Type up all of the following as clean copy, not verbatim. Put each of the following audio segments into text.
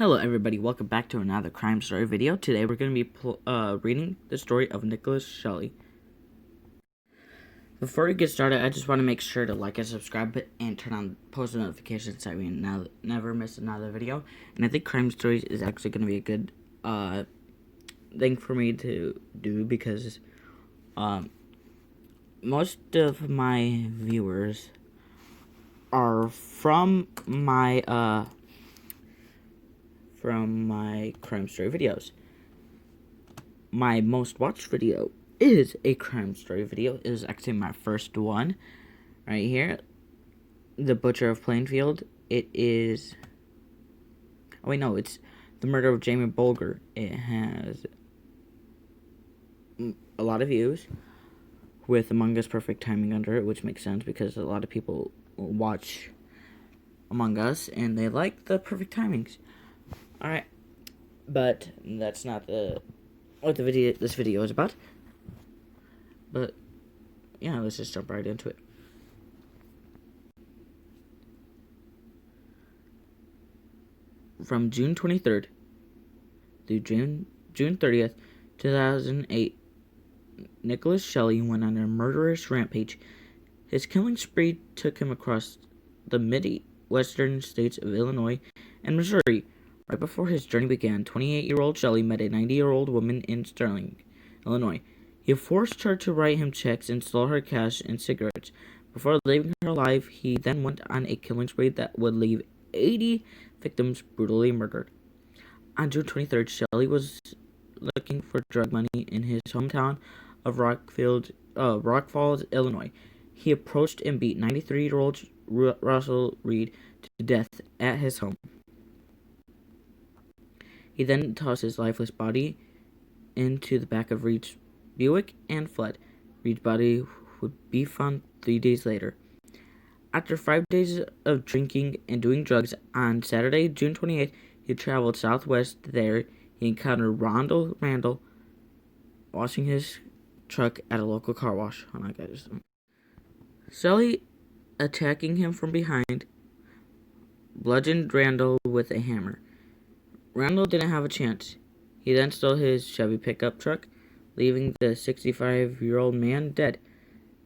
Hello everybody, welcome back to another crime story video. Today we're going to be reading the story of Nicholas Sheley. Before we get started, I just want to make sure to like and subscribe and turn on post notifications so we never miss another video. And I think crime stories is actually going to be a good thing for me to do because most of my viewers are from my crime story videos. My most watched video is a crime story video. It is actually my first one right here. The Butcher of Plainfield. It is... Oh wait, no, it's the murder of Jamie Bulger. It has a lot of views with Among Us perfect timing under it, which makes sense because a lot of people watch Among Us and they like the perfect timings. Alright, but that's not what this video is about. But yeah, let's just jump right into it. From June 23rd through June 30th, 2008, Nicholas Sheley went on a murderous rampage. His killing spree took him across the Midwestern states of Illinois and Missouri. Right before his journey began, 28-year-old Sheley met a 90-year-old woman in Sterling, Illinois. He forced her to write him checks and stole her cash and cigarettes. Before leaving her alive, he then went on a killing spree that would leave 80 victims brutally murdered. On June 23rd, Sheley was looking for drug money in his hometown of Rock Falls, Illinois. He approached and beat 93-year-old Russell Reed to death at his home. He then tossed his lifeless body into the back of Reed's Buick and fled. Reed's body would be found 3 days later. After 5 days of drinking and doing drugs, on Saturday, June 28th, he traveled southwest. There, he encountered Randall washing his truck at a local car wash. Hold on, guys. Sheley, attacking him from behind, bludgeoned Randall with a hammer. Randall didn't have a chance. He then stole his Chevy pickup truck, leaving the 65-year-old man dead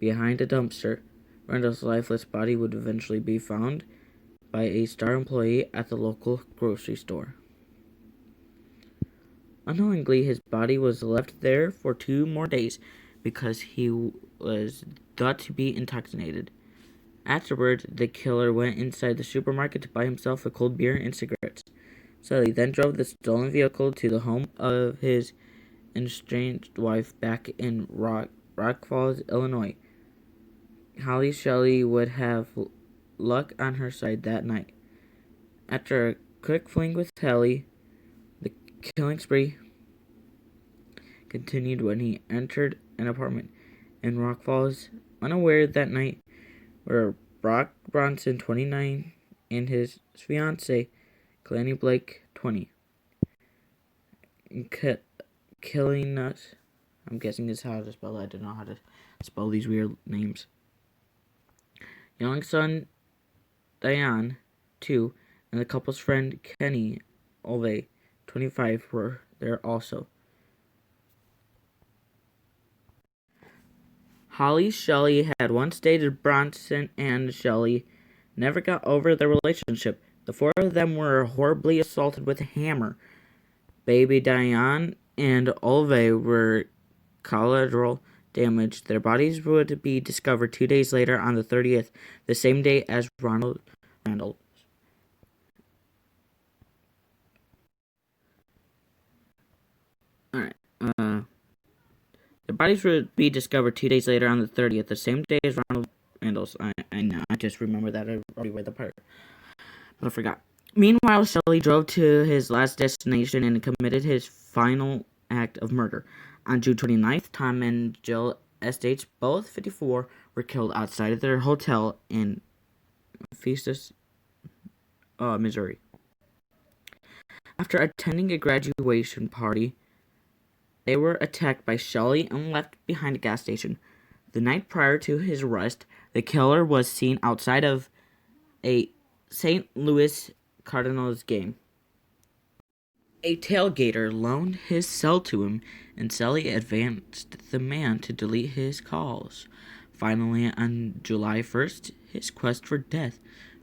behind a dumpster. Randall's lifeless body would eventually be found by a Star employee at the local grocery store. Unknowingly, his body was left there for 2 more days because he was thought to be intoxicated. Afterwards, the killer went inside the supermarket to buy himself a cold beer and cigarettes. Sheley then drove the stolen vehicle to the home of his estranged wife back in Rock Falls, Illinois. Holly Sheley would have luck on her side that night. After a quick fling with Holly, the killing spree continued when he entered an apartment in Rock Falls. Unaware that night were Brock Bronson, 29, and his fiancée, Glennie Blake, 20. Killing us. I'm guessing this is how to spell it. I don't know how to spell these weird names. Young son Diane, 2, and the couple's friend Kenny Olvey, 25, were there also. Holly Sheley had once dated Bronson, and Sheley never got over their relationship. The 4 of them were horribly assaulted with a hammer. Baby Diane and Olvey were collateral damage. Their bodies would be discovered 2 days later on the 30th, the same day as Randall. Alright, their bodies would be discovered 2 days later on the 30th, the same day as Randall's. I know, I just remember that. I already read the part, but I forgot. Meanwhile, Sheley drove to his last destination and committed his final act of murder. On June 29th, Tom and Jill Estates, both 54, were killed outside of their hotel in Festus, Missouri. After attending a graduation party, they were attacked by Sheley and left behind a gas station. The night prior to his arrest, the killer was seen outside of a St. Louis Cardinals game. A tailgater loaned his cell to him, and Sheley advanced the man to delete his calls. Finally, on July 1st, his quest for death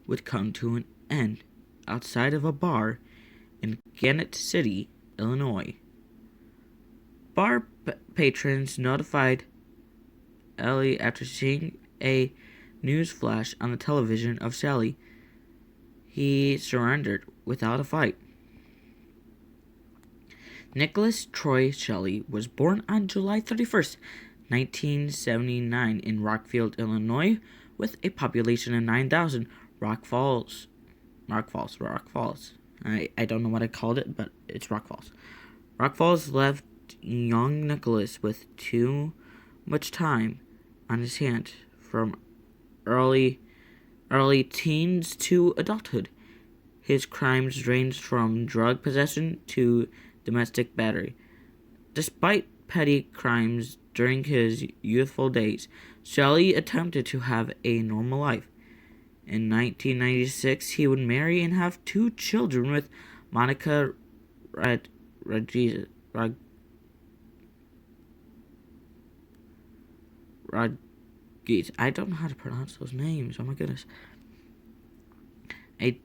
would come to an end outside of a bar in Gannett City, Illinois. Bar patrons notified Ellie after seeing a news flash on the television of Sheley. He surrendered without a fight. Nicholas Troy Sheley was born on July 31st, 1979 in Rockfield, Illinois, with a population of 9,000. Rock Falls. I don't know what I called it, but it's Rock Falls. Rock Falls left young Nicholas with too much time on his hands from early teens to adulthood. His crimes ranged from drug possession to domestic battery. Despite petty crimes during his youthful days, Sheley attempted to have a normal life. In 1996, he would marry and have 2 children with Monica Rodriguez. I don't know how to pronounce those names. Oh my goodness. A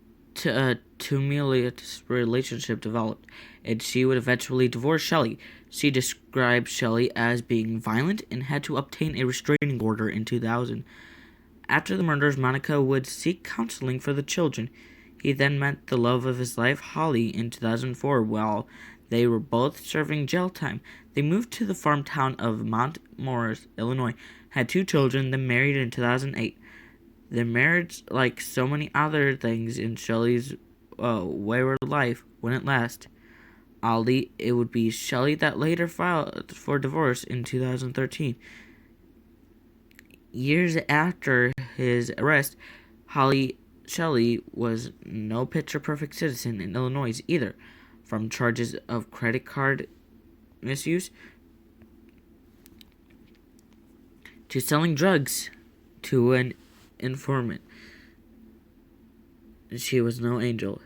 tumultuous relationship developed, and she would eventually divorce Sheley. She described Sheley as being violent and had to obtain a restraining order in 2000. After the murders, Monica would seek counseling for the children. He then met the love of his life, Holly, in 2004. While they were both serving jail time, they moved to the farm town of Mount Morris, Illinois, had 2 children, then married in 2008. Their marriage, like so many other things in Sheley's wayward life, wouldn't last. Oddly, it would be Sheley that later filed for divorce in 2013. Years after his arrest, Sheley was no picture-perfect citizen in Illinois either, from charges of credit card misuse to selling drugs to an informant. She was no angel.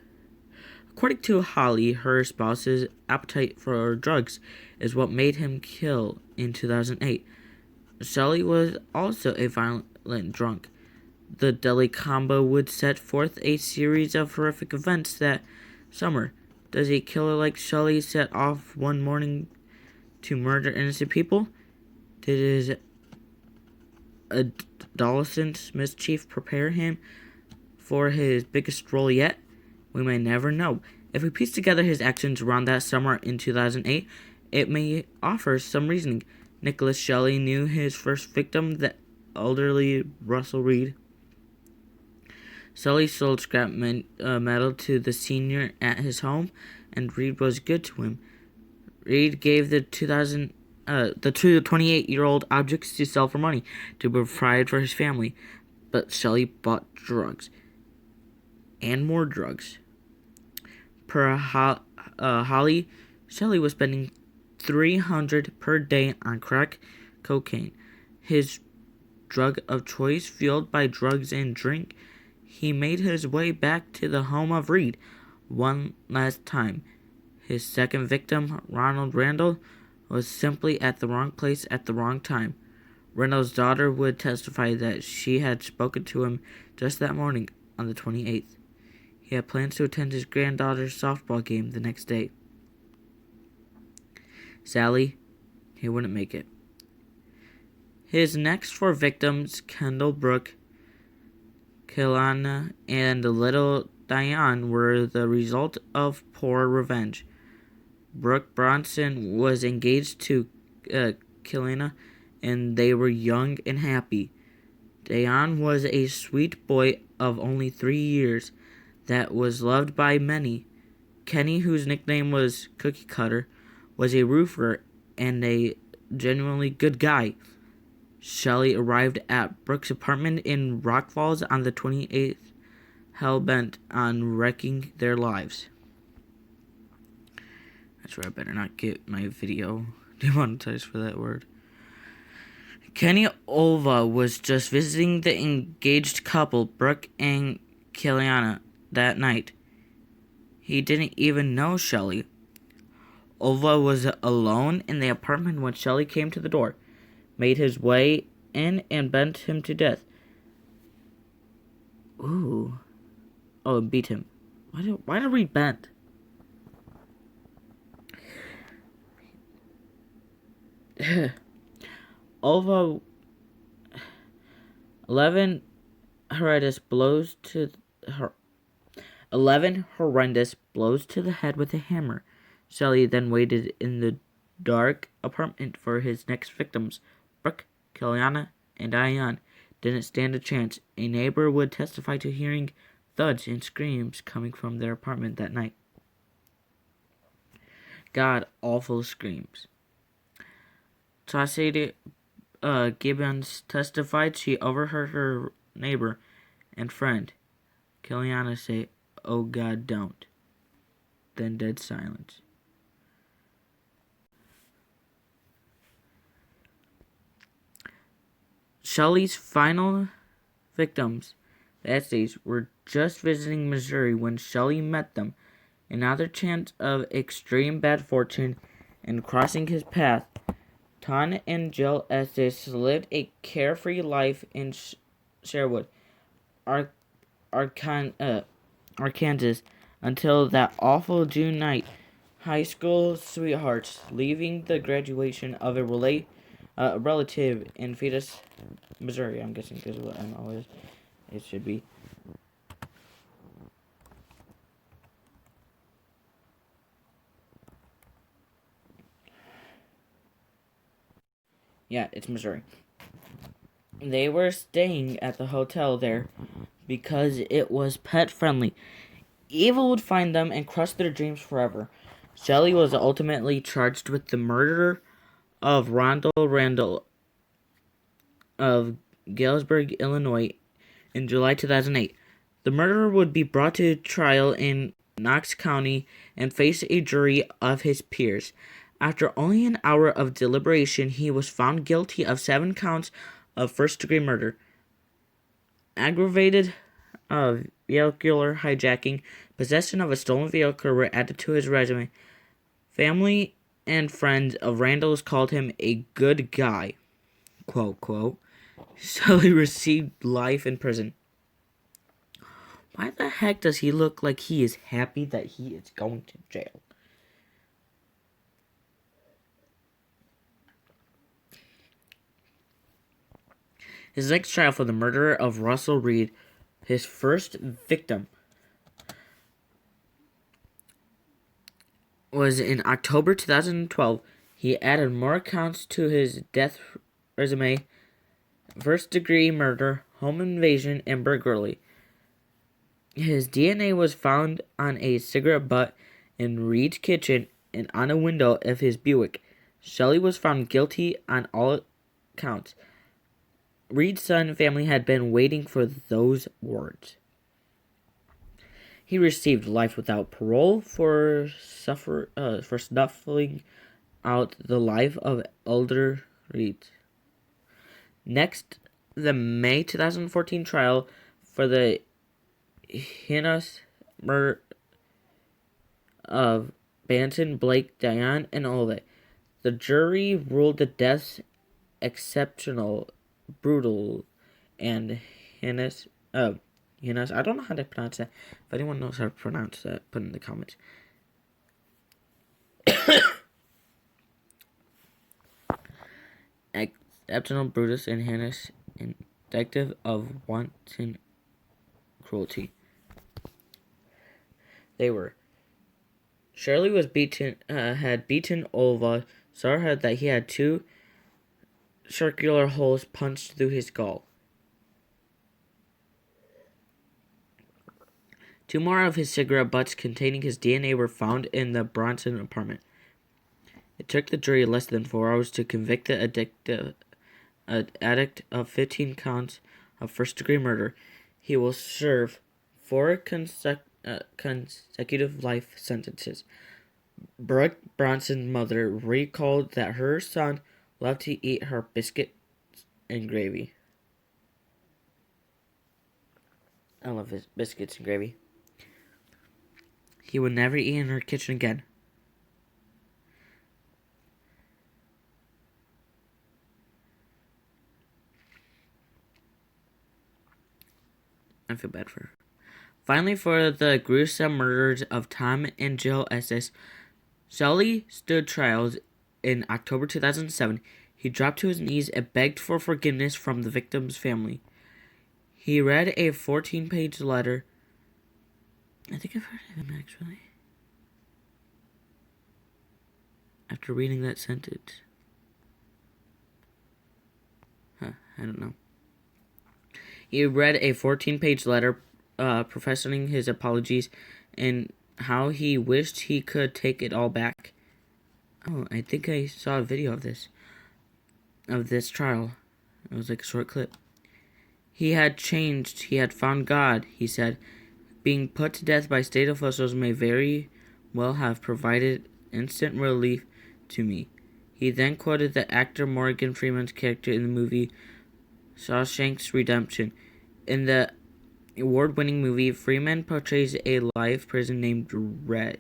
According to Holly, her spouse's appetite for drugs is what made him kill in 2008. Sheley was also a violent drunk. The deadly combo would set forth a series of horrific events that summer. Does a killer like Sheley set off one morning to murder innocent people? Did his adolescent mischief prepare him for his biggest role yet? We may never know. If we piece together his actions around that summer in 2008, it may offer some reasoning. Nicholas Sheley knew his first victim, the elderly Russell Reed. Sheley sold scrap metal to the senior at his home, and Reed was good to him. Reed gave the 28-year-old objects to sell for money to provide for his family, but Sheley bought drugs and more drugs. Per Holly, Sheley was spending $300 per day on crack cocaine, his drug of choice. Fueled by drugs and drink, he made his way back to the home of Reed one last time. His second victim, Ronald Randall, was simply at the wrong place at the wrong time. Randall's daughter would testify that she had spoken to him just that morning on the 28th. He had plans to attend his granddaughter's softball game the next day. Sadly, he wouldn't make it. His next 4 victims, Kendall, Brooke, Kilana, and little Diane, were the result of poor revenge. Brooke Bronson was engaged to Kilana, and they were young and happy. Diane was a sweet boy of only 3 years that was loved by many. Kenny, whose nickname was Cookie Cutter, was a roofer and a genuinely good guy. Sheley arrived at Brooke's apartment in Rock Falls on the 28th, hell-bent on wrecking their lives. That's where I better not get my video demonetized for that word. Kenny Olva was just visiting the engaged couple, Brooke and Kiliana, that night. He didn't even know Sheley. Ova was alone in the apartment when Sheley came to the door, made his way in, and bent him to death. Ooh. Oh, and beat him. Why did we bend? Ova 11 horrendous blows to her 11 horrendous blows to the head with a hammer. Sheley then waited in the dark apartment for his next victims. Brooke, Kiliana, and Diane didn't stand a chance. A neighbor would testify to hearing thuds and screams coming from their apartment that night. God, awful screams. Chauncey Gibbons testified she overheard her neighbor and friend, Kiliana, say, "Oh God, don't." Then dead silence. Sheley's final victims, the Estates, were just visiting Missouri when Sheley met them. Another chance of extreme bad fortune and crossing his path. Ton and Jill Estes lived a carefree life in Sherwood, Arkansas, until that awful June night. High school sweethearts, leaving the graduation of a relative in Fetus, Missouri. I'm guessing because what MO is. It should be. Yeah, it's Missouri. They were staying at the hotel there because it was pet friendly. Evil would find them and crush their dreams forever. Sheley was ultimately charged with the murder of Rondell Randall of Galesburg, Illinois, in July 2008. The murderer would be brought to trial in Knox County and face a jury of his peers. After only an hour of deliberation, he was found guilty of 7 counts of first-degree murder. Aggravated vehicular hijacking, possession of a stolen vehicle were added to his resume. Family and friends of Randall's called him a good guy. Quote, quote. Sheley received life in prison. Why the heck does he look like he is happy that he is going to jail? His next trial for the murder of Russell Reed, his first victim, was in October 2012. He added more counts to his death resume: first-degree murder, home invasion, and burglary. His DNA was found on a cigarette butt in Reed's kitchen and on a window of his Buick. Sheley was found guilty on all counts. Reed's son and family had been waiting for those words. He received life without parole for snuffling out the life of elder Reed. Next, the May 2014 trial for the heinous murder of Banton, Blake, Diane, and Ole. The jury ruled the deaths exceptional, brutal, and heinous. Heinous. I don't know how to pronounce that. If anyone knows how to pronounce that, put it in the comments. Exceptional, brutus, and heinous, indicative of wanton cruelty. They were. Sheley was had beaten Ova so hard that he had 2 circular holes punched through his skull. 2 more of his cigarette butts containing his DNA were found in the Bronson apartment. It took the jury less than 4 hours to convict the addict of 15 counts of first-degree murder. He will serve 4 consecutive life sentences. Brooke Bronson's mother recalled that her son loved to eat her biscuits and gravy. I love his biscuits and gravy. He would never eat in her kitchen again. I feel bad for her. Finally, for the gruesome murders of Tom and Jill Estes, Sheley stood trial in October 2007. He dropped to his knees and begged for forgiveness from the victim's family. He read a 14-page letter. I think I've heard of him, actually. After reading that sentence. I don't know. He read a 14-page letter professing his apologies and how he wished he could take it all back. Oh, I think I saw a video of this trial. It was like a short clip. He had changed. He had found God, he said. Being put to death by state officials may very well have provided instant relief to me. He then quoted the actor Morgan Freeman's character in the movie Shawshank Redemption. In the award-winning movie, Freeman portrays a live prisoner named Red.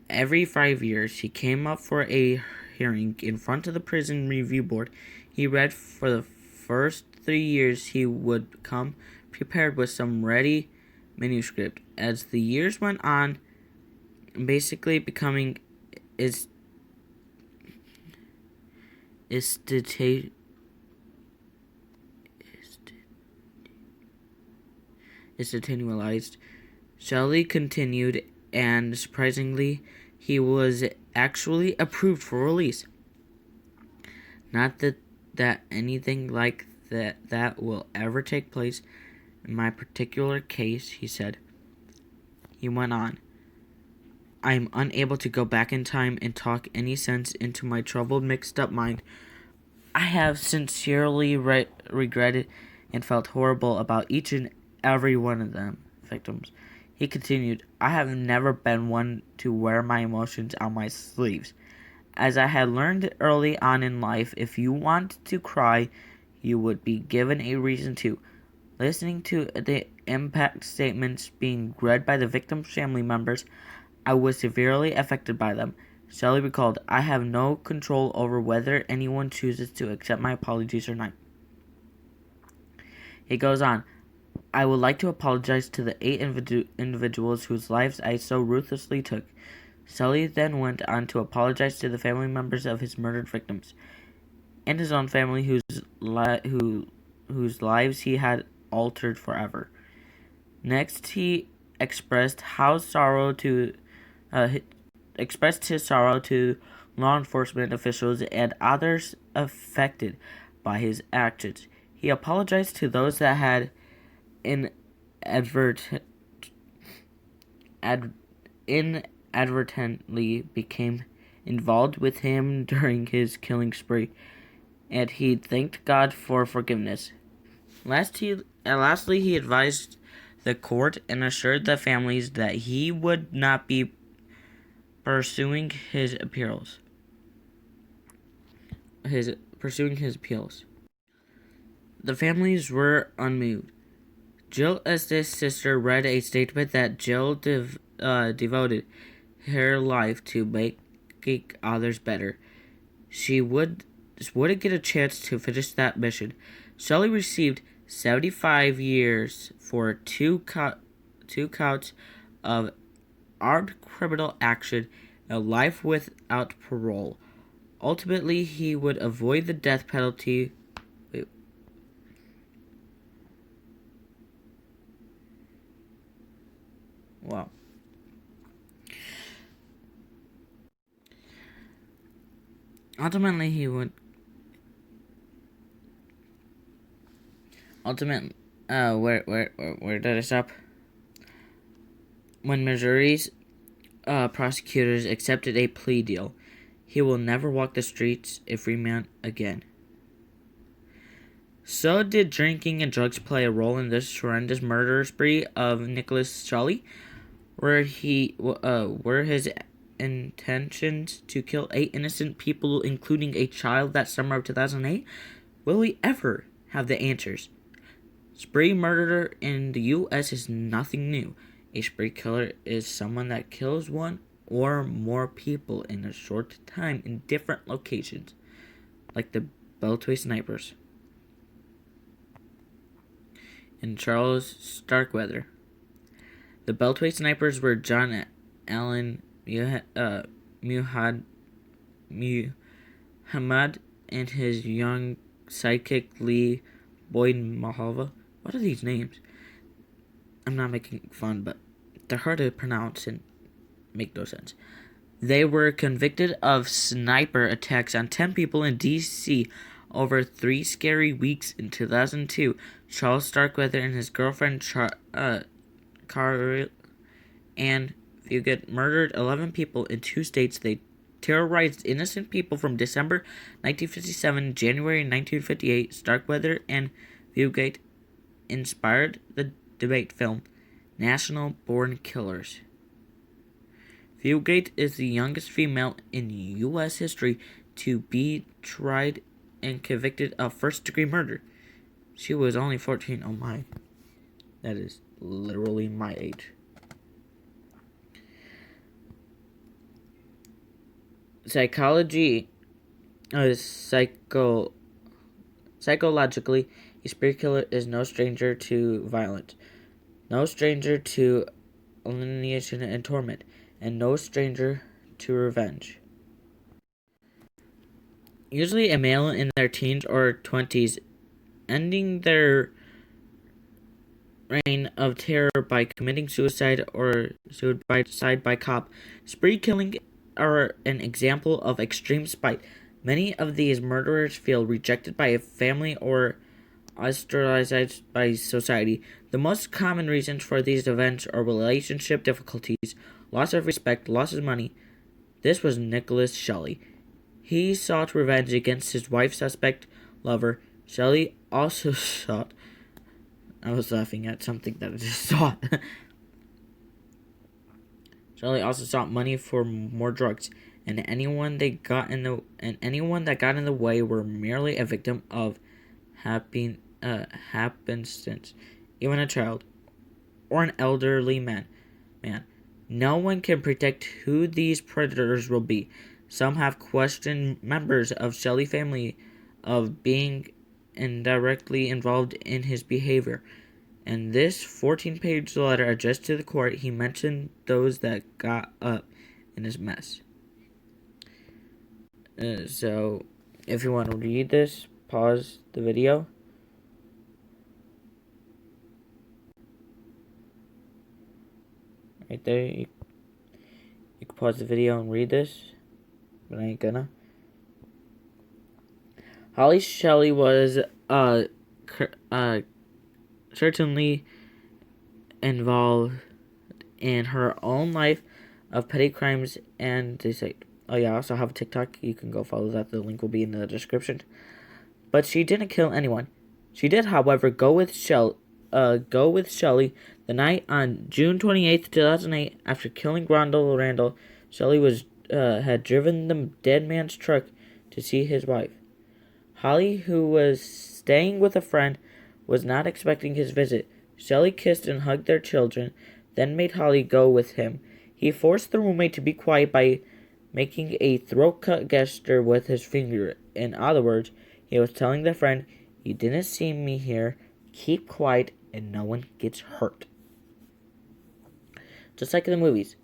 Every 5 years, he came up for a hearing in front of the prison review board. He read for the first 3 years. He would come prepared with some ready manuscript. As the years went on, basically becoming institutionalized. Sheley continued, and surprisingly, he was actually approved for release. Not that anything like that will ever take place in my particular case, he said. He went on. I am unable to go back in time and talk any sense into my troubled, mixed-up mind. I have sincerely regretted and felt horrible about each and every one of them victims. He continued, I have never been one to wear my emotions on my sleeves. As I had learned early on in life, if you want to cry, you would be given a reason to. Listening to the impact statements being read by the victim's family members, I was severely affected by them. Sheley recalled, I have no control over whether anyone chooses to accept my apologies or not. He goes on, I would like to apologize to the 8 individuals whose lives I so ruthlessly took. Sheley then went on to apologize to the family members of his murdered victims and his own family whose lives he had altered forever. Next, he expressed his sorrow to law enforcement officials and others affected by his actions. He apologized to those that had inadvertently became involved with him during his killing spree, and he thanked God for forgiveness. Lastly, he advised the court and assured the families that he would not be pursuing his appeals. The families were unmoved. Jill Estes' sister read a statement that Jill devoted her life to making others better. She wouldn't get a chance to finish that mission. Sheley received 75 years for two counts of armed criminal action and life without parole. Ultimately, he would avoid the death penalty. Wow. Ultimately, where did I stop? When Missouri's prosecutors accepted a plea deal, he will never walk the streets a free man again. So did drinking and drugs play a role in this horrendous murder spree of Nicholas Sheley? Were his intentions to kill 8 innocent people, including a child, that summer of 2008? Will we ever have the answers? Spree murder in the U.S. is nothing new. A spree killer is someone that kills one or more people in a short time in different locations, like the Beltway snipers. and Charles Starkweather. The Beltway snipers were John Allen Muhammad and his young sidekick Lee Boyd Mahava. What are these names? I'm not making fun, but they're hard to pronounce and make no sense. They were convicted of sniper attacks on 10 people in D.C. over 3 scary weeks in 2002. Charles Starkweather and his girlfriend Carl Ann Fugate murdered 11 people in 2 states. They terrorized innocent people from December 1957 to January 1958. Starkweather and Fugate inspired the debate film National Born Killers. Fugate is the youngest female in U.S. history to be tried and convicted of first-degree murder. She was only 14. Oh my. That is literally my age. Psychologically, a spree killer is no stranger to violence, no stranger to alienation and torment, and no stranger to revenge. Usually a male in their teens or 20s, ending their reign of terror by committing suicide or suicide by cop. Spree killing are an example of extreme spite. Many of these murderers feel rejected by a family or ostracized by society. The most common reasons for these events are relationship difficulties, loss of respect, loss of money. This was Nicholas Sheley. He sought revenge against his wife's suspect lover. Sheley also sought. I was laughing at something that I just saw. Sheley also sought money for more drugs, and anyone that got in the way were merely a victim of happenstance, even a child or an elderly man. No one can predict who these predators will be. Some have questioned members of Sheley family of being indirectly involved in his behavior. In this 14-page letter addressed to the court, he mentioned those that got up in his mess. So, if you want to read this, pause the video. Right there, you can pause the video and read this, but I ain't gonna. Holly Sheley was certainly involved in her own life of petty crimes, and they say, oh yeah, I also have a TikTok. You can go follow that. The link will be in the description. But she didn't kill anyone. She did, however, go with Sheley the night on June 28th, 2008. After killing Randall, Sheley had driven the dead man's truck to see his wife. Holly, who was staying with a friend, was not expecting his visit. Sheley kissed and hugged their children, then made Holly go with him. He forced the roommate to be quiet by making a throat-cut gesture with his finger. In other words, he was telling the friend, "You didn't see me here. Keep quiet and no one gets hurt." Just like in the movies.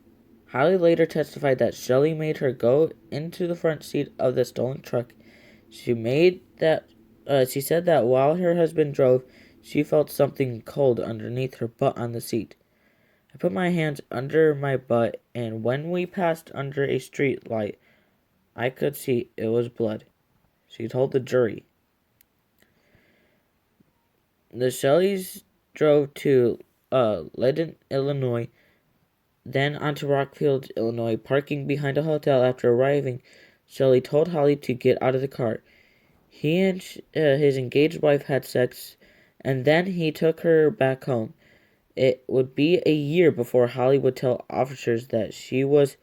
Holly later testified that Sheley made her go into the front seat of the stolen truck. She said that while her husband drove, she felt something cold underneath her butt on the seat. I put my hands under my butt, and when we passed under a street light, I could see it was blood, she told the jury. The Sheleys drove to Leiden, Illinois, then onto Rockfield, Illinois. Parking behind a hotel after arriving, Sheley told Holly to get out of the car. He and his engaged wife had sex, and then he took her back home. It would be a year before Holly would tell officers that she was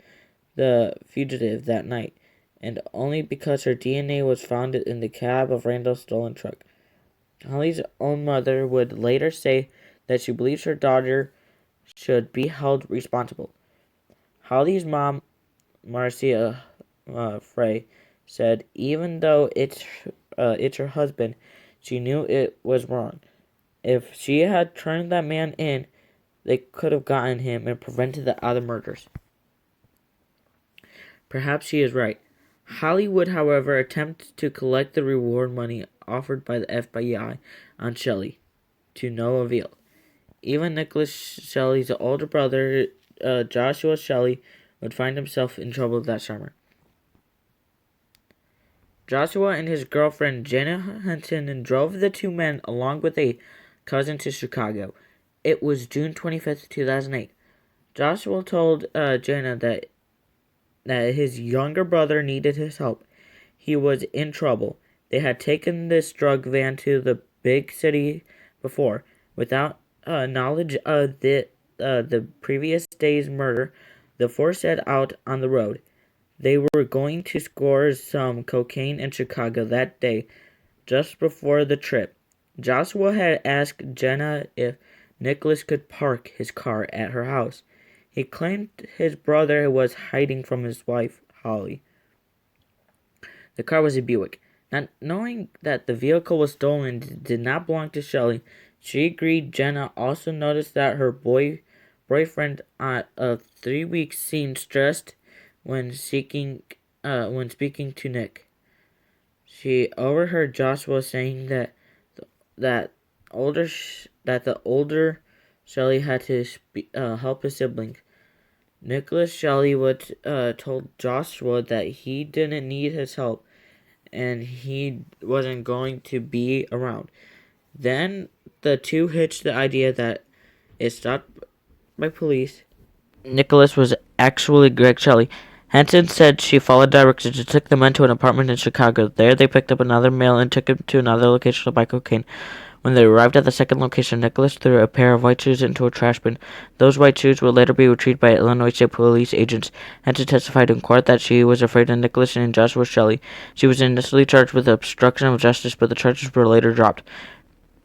the fugitive that night, and only because her DNA was found in the cab of Randall's stolen truck. Holly's own mother would later say that she believes her daughter should be held responsible. Holly's mom, Marcia Frey, said even though it's her husband, she knew it was wrong. If she had turned that man in, they could have gotten him and prevented the other murders. Perhaps she is right. Holly would, however, attempt to collect the reward money offered by the FBI on Sheley, to no avail. Even Nicholas Sheley's older brother, Joshua Sheley, would find himself in trouble that summer. Joshua and his girlfriend Jenna Henson drove the two men along with a cousin to Chicago. It was June 25th, 2008. Joshua told Jenna that his younger brother needed his help. He was in trouble. They had taken this drug van to the big city before. Without knowledge of the previous day's murder, the four set out on the road. They were going to score some cocaine in Chicago that day, just before the trip. Joshua had asked Jenna if Nicholas could park his car at her house. He claimed his brother was hiding from his wife, Holly. The car was a Buick. Not knowing that the vehicle was stolen and did not belong to Sheley, she agreed. Jenna also noticed that her boyfriend of 3 weeks seemed stressed when speaking to Nick. She overheard Joshua saying that the older Sheley had to help his siblings. Nicholas Sheley would told Joshua that he didn't need his help and he wasn't going to be around. Then the two hitched the idea that it stopped by police. Nicholas was actually Greg Sheley. Henson said she followed directions and took the men to an apartment in Chicago. There they picked up another male and took him to another location to buy cocaine. When they arrived at the second location, Nicholas threw a pair of white shoes into a trash bin. Those white shoes would later be retrieved by Illinois State Police agents. Henson testified in court that she was afraid of Nicholas and Joshua Sheley. She was initially charged with obstruction of justice, but the charges were later dropped.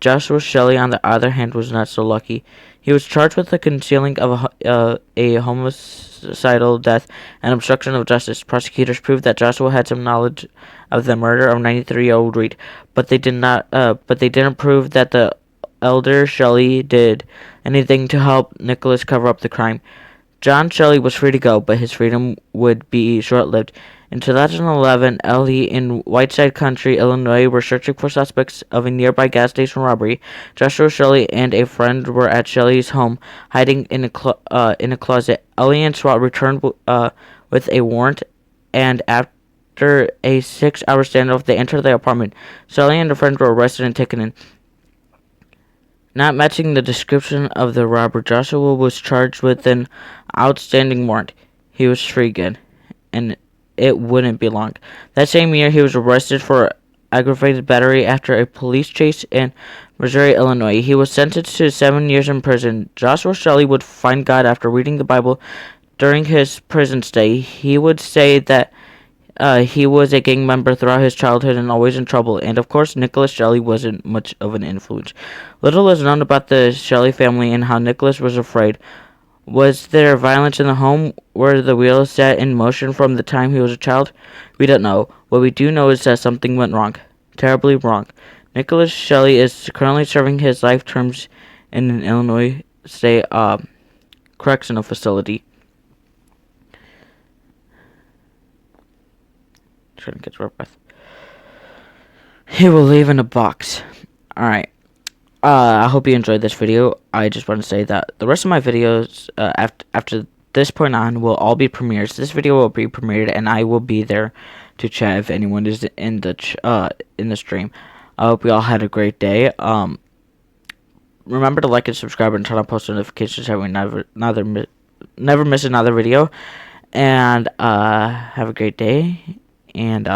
Joshua Sheley, on the other hand, was not so lucky. He was charged with the concealing of a homicidal death and obstruction of justice. Prosecutors proved that Joshua had some knowledge of the murder of 93-year-old Reed, but they didn't prove that the elder Sheley did anything to help Nicholas cover up the crime. John Sheley was free to go, but his freedom would be short-lived. In 2011, Ellie in Whiteside County, Illinois, were searching for suspects of a nearby gas station robbery. Joshua Sheley and a friend were at Sheley's home, hiding in a closet. Ellie and SWAT returned with a warrant, and after a 6-hour standoff, they entered the apartment. Sheley and her friend were arrested and taken in. Not matching the description of the robber, Joshua was charged with an outstanding warrant. He was free again, and it wouldn't be long. That same year, he was arrested for aggravated battery after a police chase in Missouri, Illinois. He was sentenced to 7 years in prison. Joshua Sheley would find God after reading the Bible during his prison stay. He would say that he was a gang member throughout his childhood and always in trouble. And of course, Nicholas Sheley wasn't much of an influence. Little is known about the Sheley family and how Nicholas was afraid. Was there violence in the home? Were the wheels set in motion from the time he was a child? We don't know. What we do know is that something went wrong. Terribly wrong. Nicholas Sheley is currently serving his life terms in an Illinois state correctional facility. Trying to catch my breath. He will leave in a box. Alright. I hope you enjoyed this video. I just want to say that the rest of my videos after this point on will all be premieres. This video will be premiered, and I will be there to chat if anyone is in the stream. I hope you all had a great day. Remember to like and subscribe and turn on post notifications so we never miss another video. And have a great day. And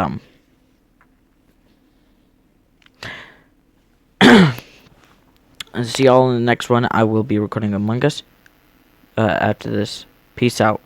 and see y'all in the next one. I will be recording Among Us after this. Peace out.